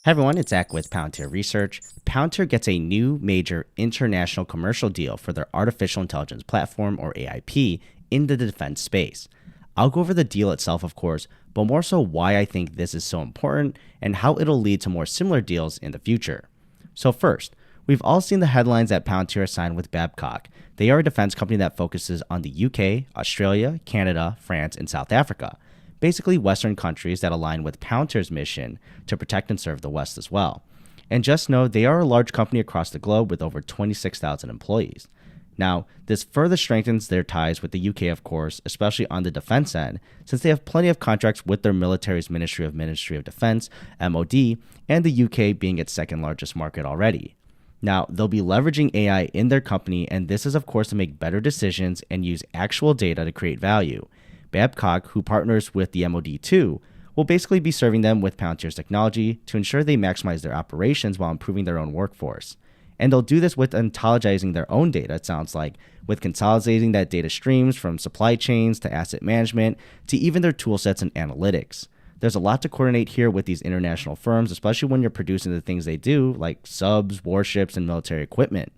Hi everyone, it's Zach with Palantir Research. Palantir gets a new major international commercial deal for their artificial intelligence platform, or AIP, in the defense space. I'll go over the deal itself, of course, but more so why I think this is so important and how it'll lead to more similar deals in the future. So first, we've all seen the headlines that Palantir signed with Babcock. They are a defense company that focuses on the UK, Australia, Canada, France, and South Africa. Basically Western countries that align with Palantir's mission to protect and serve the West as well. And just know they are a large company across the globe with over 26,000 employees. Now, this further strengthens their ties with the UK, of course, especially on the defense end, since they have plenty of contracts with their military's Ministry of Defense, MOD, and the UK being its second largest market already. Now, they'll be leveraging AI in their company, and this is, of course, to make better decisions and use actual data to create value. Babcock, who partners with the MOD too, will basically be serving them with Palantir's technology to ensure they maximize their operations while improving their own workforce. And they'll do this with ontologizing their own data, it sounds like, with consolidating that data streams from supply chains to asset management to even their tool sets and analytics. There's a lot to coordinate here with these international firms, especially when you're producing the things they do, like subs, warships, and military equipment.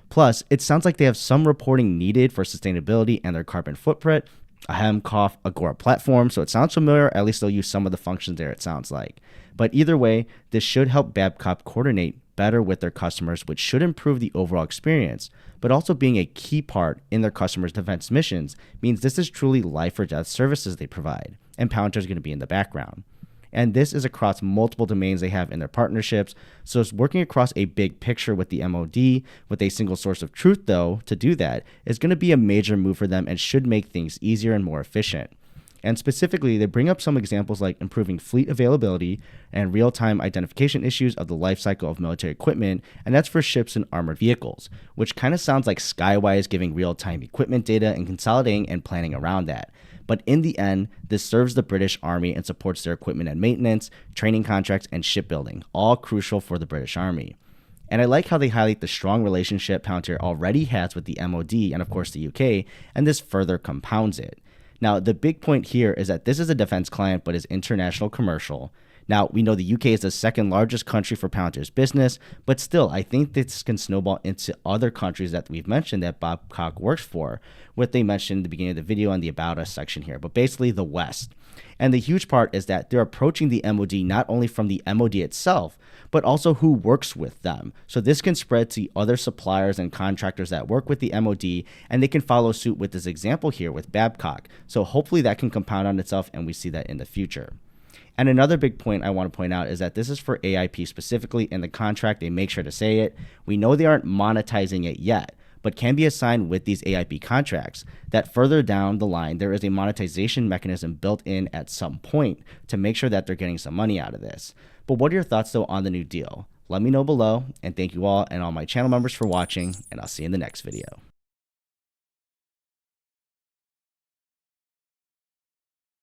Plus, it sounds like they have some reporting needed for sustainability and their carbon footprint, Agora platform, so it sounds familiar. At least they'll use some of the functions there, it sounds like. But either way, this should help Babcock coordinate better with their customers, which should improve the overall experience. But also being a key part in their customers' defense missions means this is truly life or death services they provide, and Palantir is going to be in the background. And this is across multiple domains they have in their partnerships, so it's working across a big picture with the MOD with a single source of truth, though. To do that is going to be a major move for them and should make things easier and more efficient. And specifically, they bring up some examples like improving fleet availability and real-time identification issues of the life cycle of military equipment, and that's for ships and armored vehicles, which kind of sounds like Skywise giving real-time equipment data and consolidating and planning around that. But in the end, this serves the British Army and supports their equipment and maintenance, training contracts, and shipbuilding, all crucial for the British Army. And I like how they highlight the strong relationship Palantir already has with the MOD and of course the UK, and this further compounds it. Now, the big point here is that this is a defense client but is international commercial. Now, we know the UK is the second largest country for Palantir's business, but still, I think this can snowball into other countries that we've mentioned that Babcock works for, what they mentioned at the beginning of the video on the About Us section here, but basically the West. And the huge part is that they're approaching the MOD not only from the MOD itself, but also who works with them. So this can spread to other suppliers and contractors that work with the MOD, and they can follow suit with this example here with Babcock. So hopefully that can compound on itself, and we see that in the future. And another big point I want to point out is that this is for AIP specifically. In the contract, they make sure to say it. We know they aren't monetizing it yet, but can be assigned with these AIP contracts that further down the line, there is a monetization mechanism built in at some point to make sure that they're getting some money out of this. But what are your thoughts though on the new deal? Let me know below, and thank you all and all my channel members for watching, and I'll see you in the next video.